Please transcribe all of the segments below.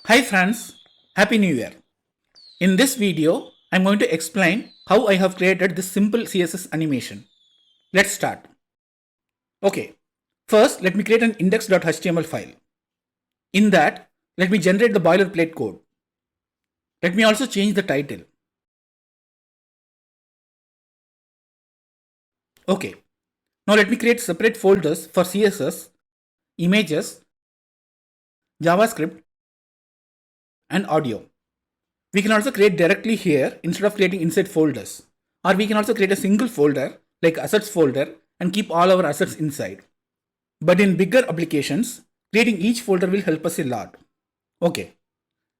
Hi friends, Happy New Year. In this video, I'm going to explain how I have created this simple CSS animation. Let's start. Okay, first let me create an index.html file. In that, let me generate the boilerplate code. Let me also change the title. Okay, now let me create separate folders for CSS, images, JavaScript, and audio. We can also create directly here instead of creating inside folders. Or we can also create a single folder like assets folder and keep all our assets inside. But in bigger applications, creating each folder will help us a lot. Okay.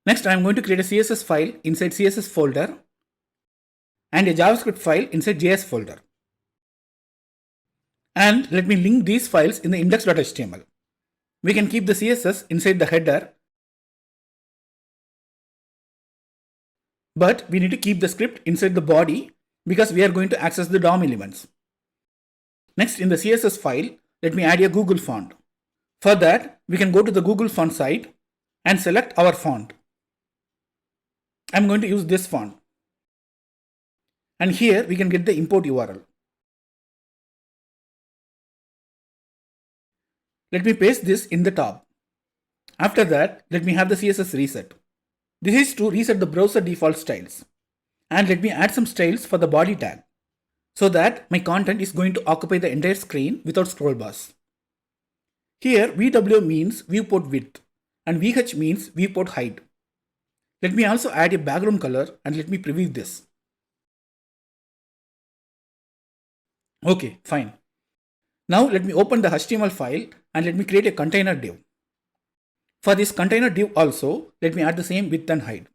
Next, I am going to create a CSS file inside CSS folder and a JavaScript file inside JS folder. And let me link these files in the index.html. We can keep the CSS inside the header, but we need to keep the script inside the body because we are going to access the DOM elements. Next, in the CSS file, let me add a Google font. For that, we can go to the Google font site and select our font. I'm going to use this font. And here we can get the import URL. Let me paste this in the top. After that, let me have the CSS reset. This is to reset the browser default styles. And let me add some styles for the body tag so that my content is going to occupy the entire screen without scroll bars. Here VW means viewport width and VH means viewport height. Let me also add a background color and let me preview this. Okay, fine. Now let me open the HTML file and let me create a container div. For this container div also, let me add the same width and height.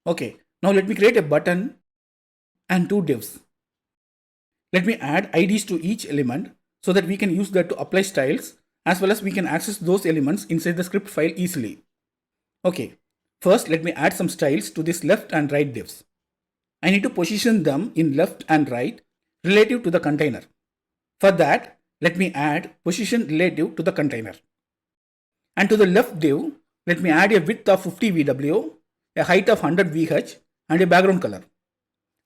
Okay, now let me create a button and two divs. Let me add IDs to each element so that we can use that to apply styles as well as we can access those elements inside the script file easily. Okay, first let me add some styles to this left and right divs. I need to position them in left and right relative to the container. For that, let me add position relative to the container. And to the left div, let me add a width of 50 VW, a height of 100 VH, and a background color.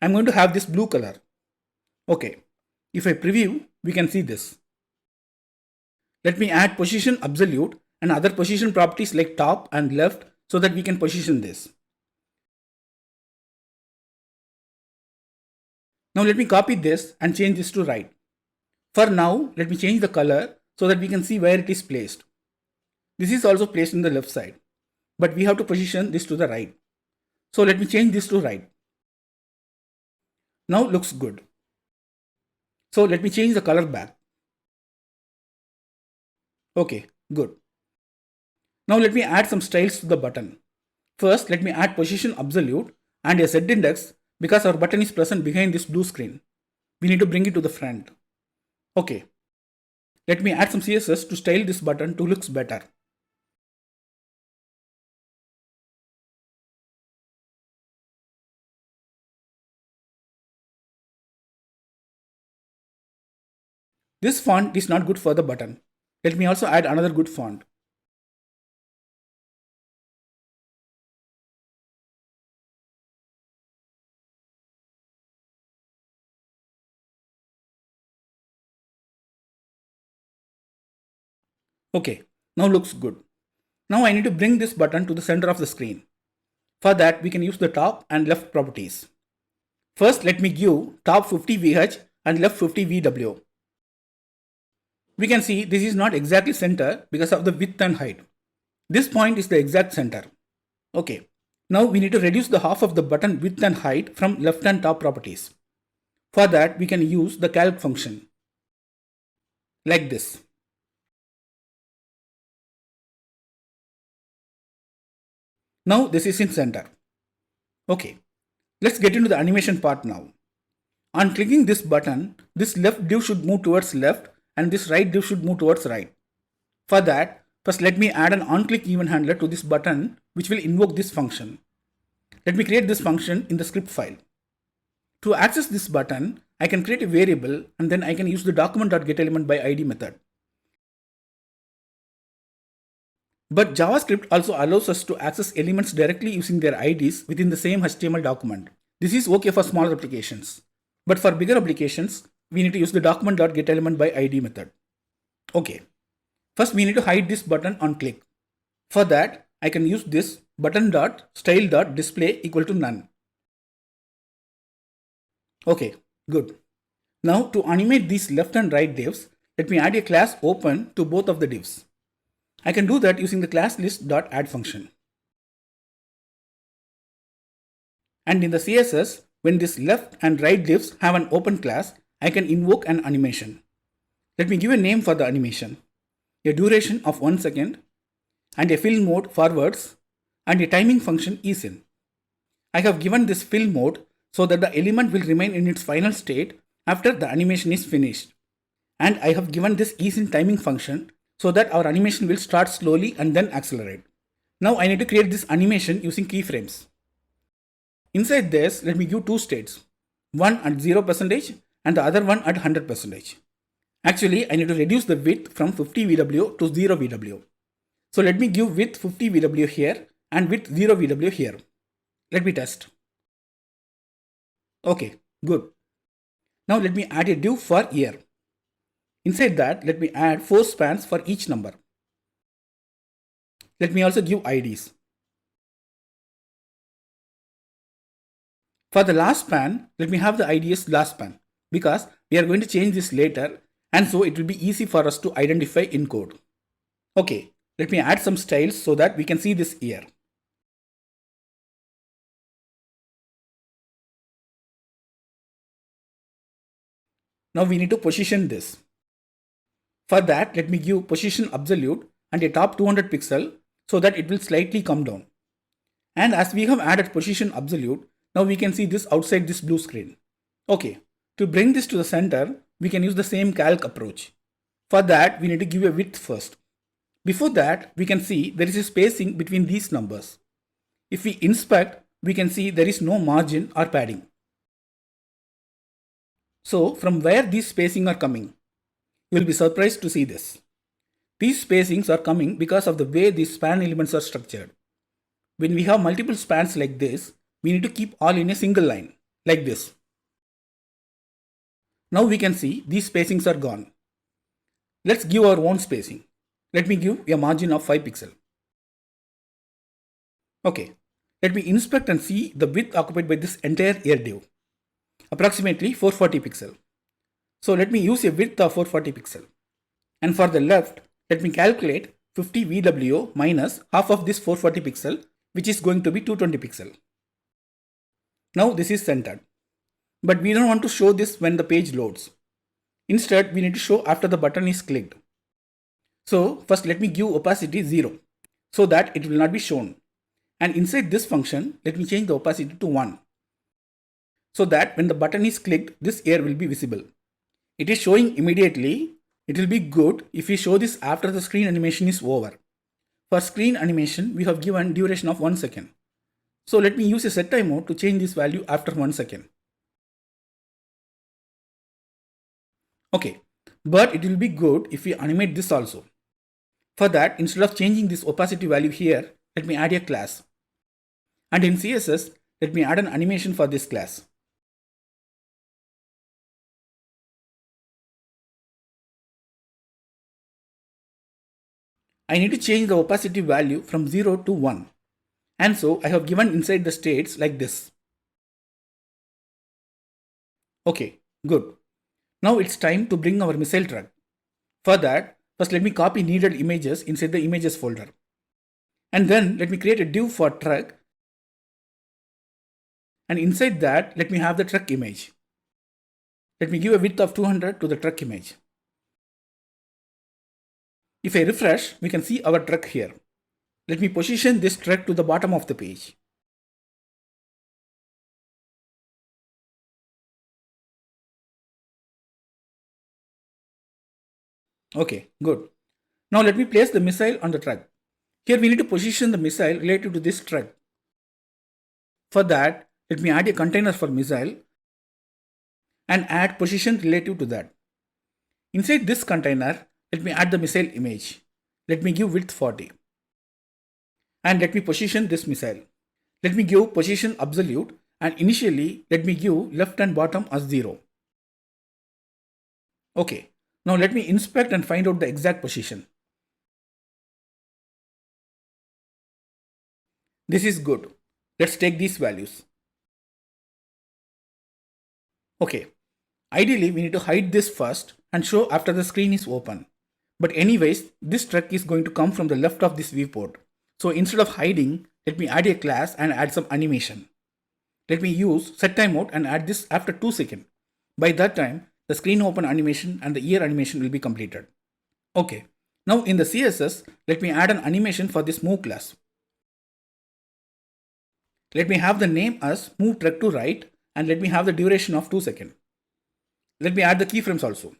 I'm going to have this blue color. Okay, if I preview, we can see this. Let me add position absolute and other position properties like top and left so that we can position this. Now let me copy this and change this to right. For now, let me change the color so that we can see where it is placed. This is also placed in the left side, but we have to position this to the right. So let me change this to right. Now looks good. So let me change the color back. Okay, good. Now let me add some styles to the button. First, let me add position absolute and a Z index because our button is present behind this blue screen. We need to bring it to the front. Okay. Let me add some CSS to style this button to look better. This font is not good for the button. Let me also add another good font. Okay, now looks good. Now I need to bring this button to the center of the screen. For that, we can use the top and left properties. First, let me give top 50 VH and left 50 VW. We can see this is not exactly center because of the width and height. This point is the exact center. Okay, now we need to reduce the half of the button width and height from left and top properties. For that, we can use the calc function like this. Now this is in center. Okay, let's get into the animation part now. On clicking this button, this left div should move towards left and this right div should move towards right. For that, first let me add an on-click event handler to this button which will invoke this function. Let me create this function in the script file. To access this button, I can create a variable and then I can use the document.getElementById method. But JavaScript also allows us to access elements directly using their IDs within the same HTML document. This is okay for smaller applications. But for bigger applications, we need to use the document.getElementById method. Okay. First, we need to hide this button on click. For that, I can use this button.style.display equal to none. Okay, good. Now to animate these left and right divs, let me add a class open to both of the divs. I can do that using the class list.add function. And in the CSS, when this left and right divs have an open class, I can invoke an animation. Let me give a name for the animation. A duration of 1 second and a fill mode forwards and a timing function isIn. I have given this fill mode so that the element will remain in its final state after the animation is finished. And I have given this isIn timing function so that our animation will start slowly and then accelerate. Now I need to create this animation using keyframes. Inside this, let me give two states, one at 0% and the other one at 100%. Actually, I need to reduce the width from 50 VW to 0 VW. So let me give width 50 VW here and width 0 VW here. Let me test. Okay, good. Now let me add a div for year. Inside that, let me add 4 spans for each number. Let me also give IDs. For the last span, let me have the ID as last span because we are going to change this later and so it will be easy for us to identify in code. Okay, let me add some styles so that we can see this here. Now we need to position this. For that, let me give position absolute and a top 200 pixel so that it will slightly come down. And as we have added position absolute, now we can see this outside this blue screen. Okay, to bring this to the center, we can use the same calc approach. For that, we need to give a width first. Before that, we can see there is a spacing between these numbers. If we inspect, we can see there is no margin or padding. So from where these spacing are coming? You will be surprised to see this. These spacings are coming because of the way these span elements are structured. When we have multiple spans like this, we need to keep all in a single line, like this. Now we can see these spacings are gone. Let's give our own spacing. Let me give a margin of 5 pixels. Okay, let me inspect and see the width occupied by this entire air div. Approximately 440 pixels. So let me use a width of 440 pixels. And for the left, let me calculate 50 VW minus half of this 440 pixel, which is going to be 220 pixel. Now this is centered. But we don't want to show this when the page loads. Instead, we need to show after the button is clicked. So first let me give opacity 0 so that it will not be shown. And inside this function, let me change the opacity to 1 so that when the button is clicked, this air will be visible. It is showing immediately. It will be good if we show this after the screen animation is over. For screen animation, we have given duration of 1 second. So let me use a set time mode to change this value after 1 second. Okay, but it will be good if we animate this also. For that, instead of changing this opacity value here, let me add a class. And in CSS, let me add an animation for this class. I need to change the opacity value from 0 to 1. And so I have given inside the states like this. Okay, good. Now it's time to bring our missile truck. For that, first let me copy needed images inside the images folder. And then let me create a div for truck. And inside that, let me have the truck image. Let me give a width of 200 to the truck image. If I refresh, we can see our truck here. Let me position this truck to the bottom of the page. Okay, good. Now let me place the missile on the truck. Here we need to position the missile related to this truck. For that, let me add a container for missile and add position relative to that. Inside this container, let me add the missile image. Let me give width 40. And let me position this missile. Let me give position absolute, and initially let me give left and bottom as 0. Okay, now let me inspect and find out the exact position. This is good. Let's take these values. Okay, ideally we need to hide this first and show after the screen is open. But anyways, this truck is going to come from the left of this viewport. So instead of hiding, let me add a class and add some animation. Let me use set timeout and add this after 2 seconds. By that time, the screen open animation and the ear animation will be completed. Okay, now in the CSS, let me add an animation for this move class. Let me have the name as move truck to right and let me have the duration of 2 seconds. Let me add the keyframes also.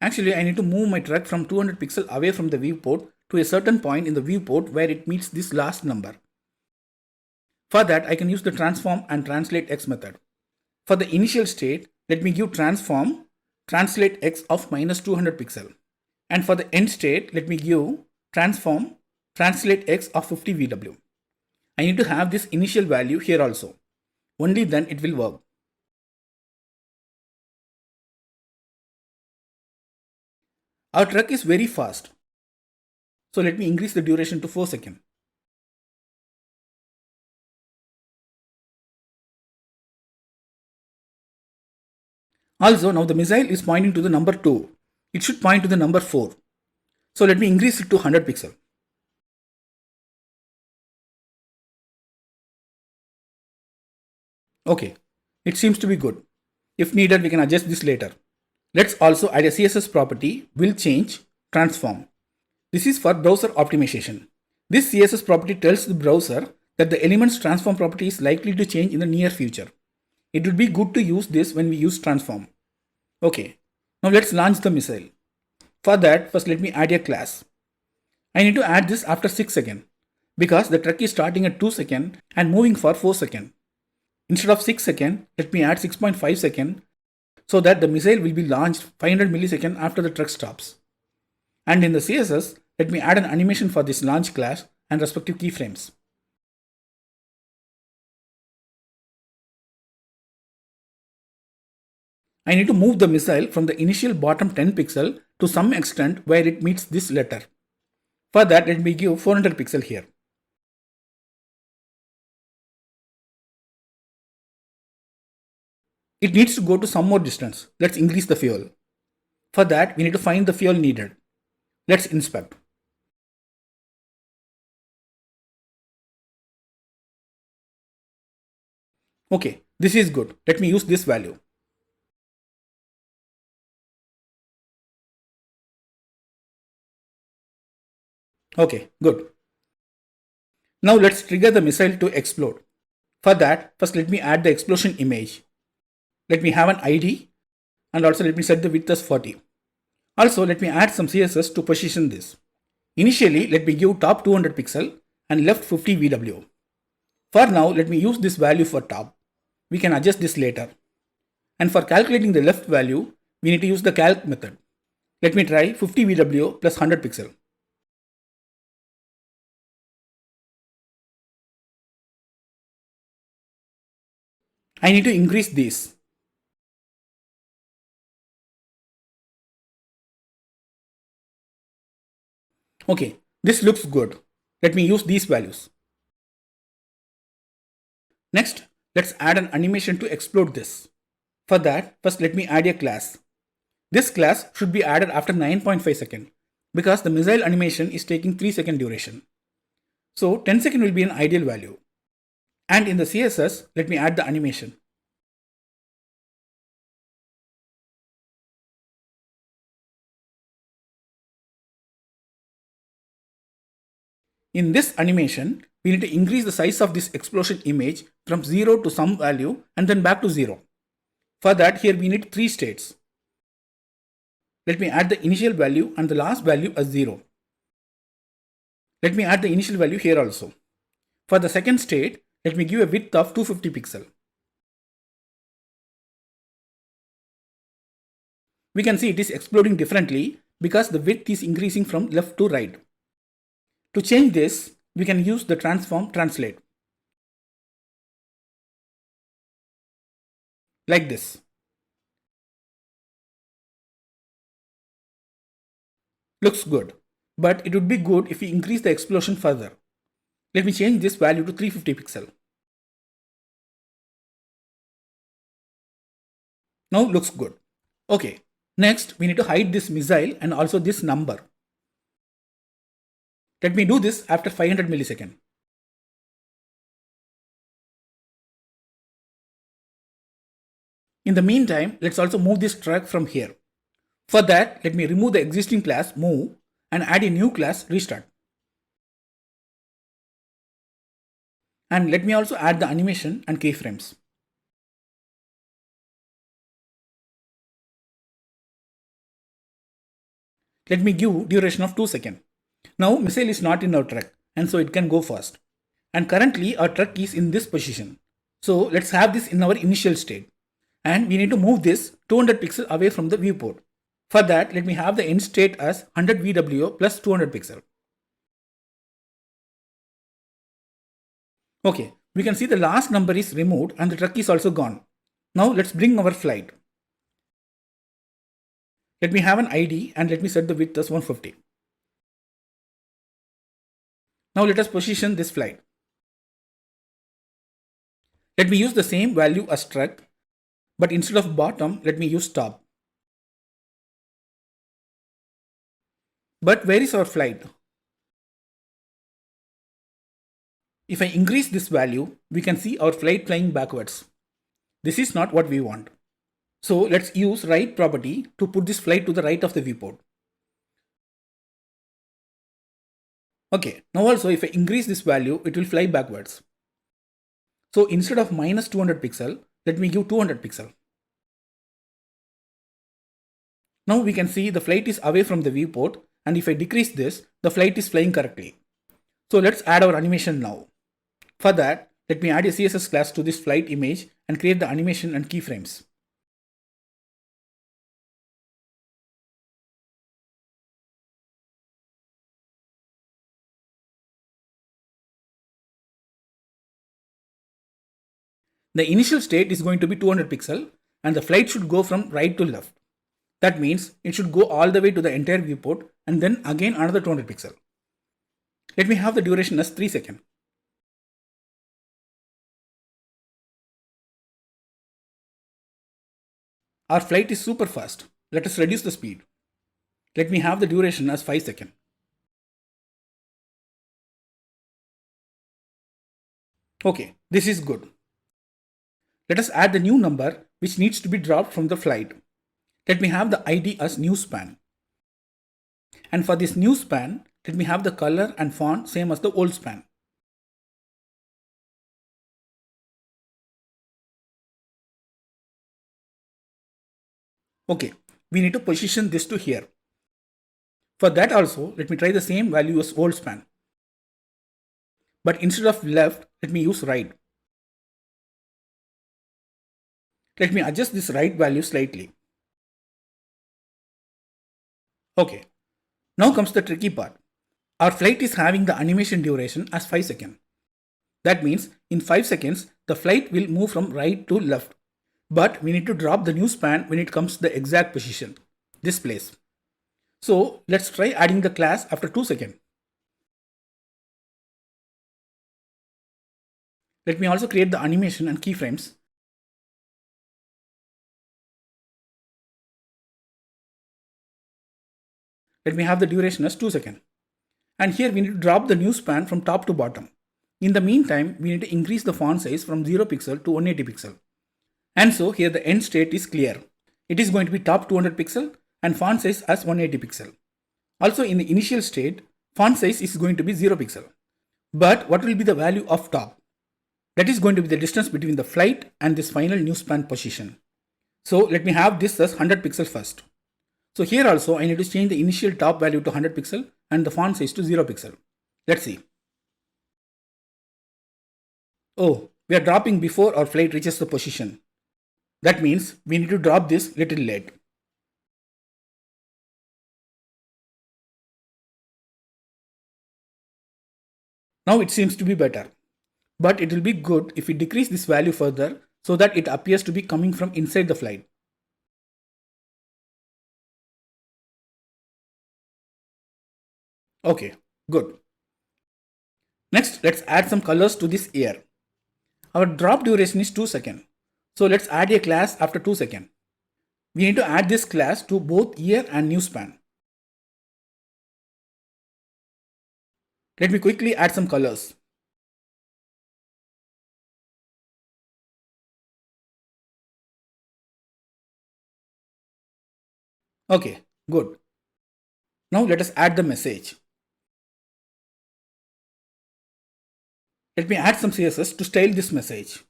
Actually, I need to move my truck from 200 pixels away from the viewport to a certain point in the viewport where it meets this last number. For that, I can use the transform and translate x method. For the initial state, let me give transform translate x of minus 200 pixel. And for the end state, let me give transform translate x of 50 VW. I need to have this initial value here also. Only then it will work. Our truck is very fast. So let me increase the duration to 4 seconds. Also, now the missile is pointing to the number 2. It should point to the number 4. So let me increase it to 100 pixel. Okay, it seems to be good. If needed, we can adjust this later. Let's also add a CSS property, will change, transform. This is for browser optimization. This CSS property tells the browser that the element's transform property is likely to change in the near future. It would be good to use this when we use transform. Okay, now let's launch the missile. For that, first let me add a class. I need to add this after 6 seconds because the truck is starting at 2 seconds and moving for 4 seconds. Instead of 6 seconds, let me add 6.5 seconds so that the missile will be launched 500 milliseconds after the truck stops. And in the CSS, let me add an animation for this launch class and respective keyframes. I need to move the missile from the initial bottom 10 pixel to some extent where it meets this letter. For that, let me give 400 pixel here. It needs to go to some more distance. Let's increase the fuel. For that, we need to find the fuel needed. Let's inspect. Okay, this is good. Let me use this value. Okay, good. Now let's trigger the missile to explode. For that, first let me add the explosion image. Let me have an ID and also let me set the width as 40. Also, let me add some CSS to position this. Initially, let me give top 200 pixel and left 50 VW. For now, let me use this value for top. We can adjust this later. And for calculating the left value, we need to use the calc method. Let me try 50 VW plus 100 pixel. I need to increase this. Okay, this looks good. Let me use these values. Next, let's add an animation to explode this. For that, first let me add a class. This class should be added after 9.5 seconds because the missile animation is taking 3 second duration. So 10 second will be an ideal value. And in the CSS, let me add the animation. In this animation, we need to increase the size of this explosion image from 0 to some value and then back to 0. For that, here we need 3 states. Let me add the initial value and the last value as 0. Let me add the initial value here also. For the second state, let me give a width of 250 pixel. We can see it is exploding differently because the width is increasing from left to right. To change this, we can use the transform translate. Like this. Looks good. But it would be good if we increase the explosion further. Let me change this value to 350 pixel. Now looks good. Okay. Next, we need to hide this missile and also this number. Let me do this after 500 milliseconds. In the meantime, let's also move this truck from here. For that, let me remove the existing class move and add a new class restart. And let me also add the animation and keyframes. Let me give duration of 2 seconds. Now missile is not in our truck and so it can go fast. And currently our truck is in this position. So let's have this in our initial state. And we need to move this 200 pixel away from the viewport. For that, let me have the end state as 100 VWO plus 200 pixel. Okay, we can see the last number is removed and the truck is also gone. Now let's bring our flight. Let me have an ID and let me set the width as 150. Now let us position this flight. Let me use the same value as truck, but instead of bottom, let me use top. But where is our flight? If I increase this value, we can see our flight flying backwards. This is not what we want. So let's use right property to put this flight to the right of the viewport. Okay, now also if I increase this value, it will fly backwards. So instead of minus 200 pixel, let me give 200 pixel. Now we can see the flight is away from the viewport, and if I decrease this, the flight is flying correctly. So let's add our animation now. For that, let me add a CSS class to this flight image and create the animation and keyframes. The initial state is going to be 200 pixel and the flight should go from right to left. That means it should go all the way to the entire viewport and then again another 200 pixel. Let me have the duration as 3 seconds. Our flight is super fast. Let us reduce the speed. Let me have the duration as 5 seconds. Okay, this is good. Let us add the new number which needs to be dropped from the flight. Let me have the ID as new span. And for this new span, let me have the color and font same as the old span. Okay, we need to position this to here. For that also, let me try the same value as old span. But instead of left, let me use right. Let me adjust this right value slightly. Okay, now comes the tricky part. Our flight is having the animation duration as 5 seconds. That means in 5 seconds, the flight will move from right to left. But we need to drop the new span when it comes to the exact position, this place. So let's try adding the class after 2 seconds. Let me also create the animation and keyframes. Let me have the duration as 2 seconds. And here we need to drop the new span from top to bottom. In the meantime, we need to increase the font size from 0 pixel to 180 pixel. And so here the end state is clear. It is going to be top 200 pixel and font size as 180 pixel. Also in the initial state, font size is going to be 0 pixel. But what will be the value of top? That is going to be the distance between the flight and this final new span position. So let me have this as 100 pixel first. So here also I need to change the initial top value to 100 pixel and the font size to 0 pixel. Let's see. Oh, we are dropping before our flight reaches the position. That means we need to drop this little late. Now it seems to be better, but it will be good if we decrease this value further so that it appears to be coming from inside the flight. Okay, good. Next, let's add some colors to this year. Our drop duration is 2 seconds. So let's add a class after 2 seconds. We need to add this class to both year and new span. Let me quickly add some colors. Okay, good. Now let us add the message. Let me add some CSS to style this message.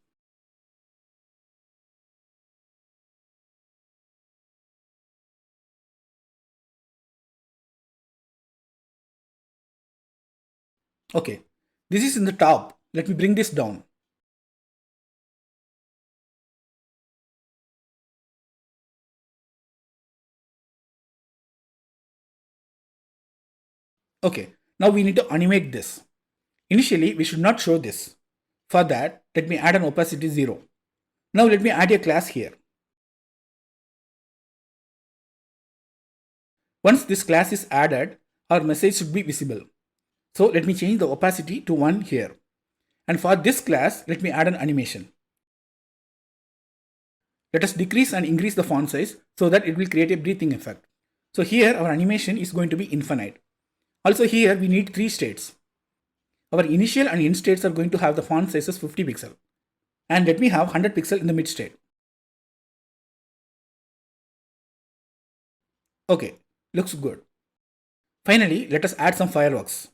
Okay, this is in the top. Let me bring this down. Okay, now we need to animate this. Initially, we should not show this. For that, let me add an opacity 0. Now let me add a class here. Once this class is added, our message should be visible. So let me change the opacity to 1 here. And for this class, let me add an animation. Let us decrease and increase the font size so that it will create a breathing effect. So here our animation is going to be infinite. Also here we need 3 states. Our initial and end states are going to have the font sizes 50 pixel. And let me have 100 pixel in the mid state. Okay, looks good. Finally, let us add some fireworks.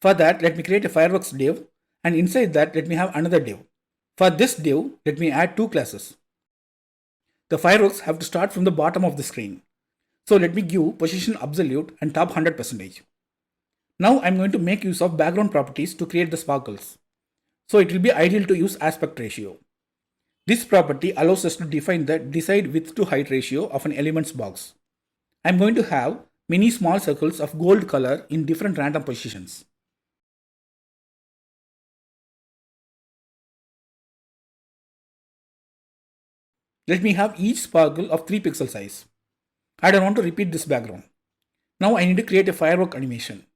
For that, let me create a fireworks div, and inside that let me have another div. For this div, let me add 2 classes. The fireworks have to start from the bottom of the screen. So let me give position absolute and top 100%. Now I'm going to make use of background properties to create the sparkles. So it will be ideal to use aspect ratio. This property allows us to define the desired width to height ratio of an elements box. I'm going to have many small circles of gold color in different random positions. Let me have each sparkle of 3 pixel size. I don't want to repeat this background. Now I need to create a firework animation.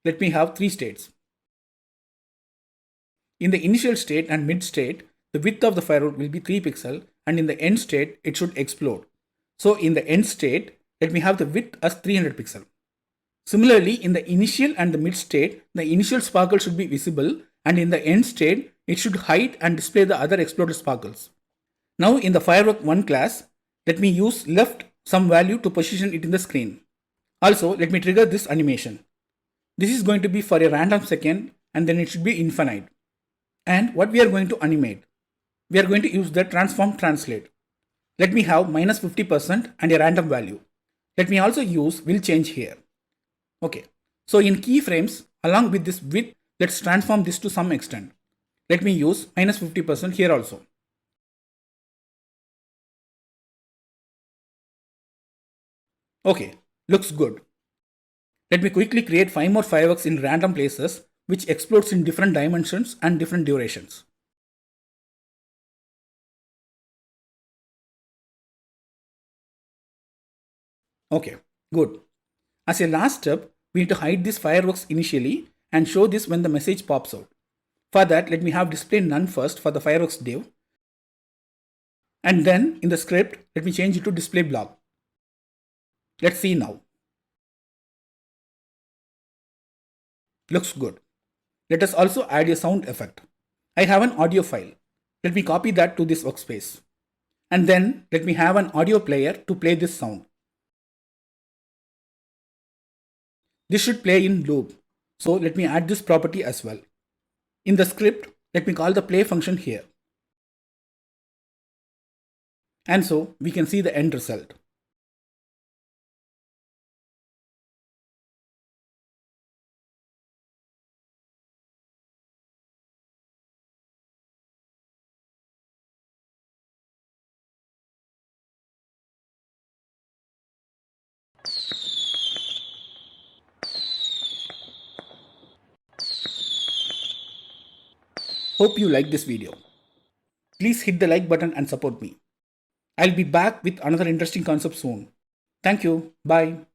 Let me have 3 states. In the initial state and mid state, the width of the firework will be 3 pixel, and in the end state, it should explode. So in the end state, let me have the width as 300 pixel. Similarly, in the initial and the mid state, the initial sparkle should be visible, and in the end state, it should hide and display the other exploded sparkles. Now in the firework 1 class, let me use left some value to position it in the screen. Also, let me trigger this animation. This is going to be for a random second, and then it should be infinite. And what we are going to animate? We are going to use the transform translate. Let me have minus 50% and a random value. Let me also use will change here. Okay. So in keyframes, along with this width, let's transform this to some extent. Let me use minus 50% here also. Okay, looks good. Let me quickly create 5 more fireworks in random places which explodes in different dimensions and different durations. Okay, good. As a last step, we need to hide these fireworks initially and show this when the message pops out. For that, let me have display none first for the fireworks div. And then in the script, let me change it to display block. Let's see now. Looks good. Let us also add a sound effect. I have an audio file. Let me copy that to this workspace. And then let me have an audio player to play this sound. This should play in loop. So let me add this property as well. In the script, let me call the play function here. And so we can see the end result. Hope you like this video. Please hit the like button and support me. I'll be back with another interesting concept soon. Thank you. Bye.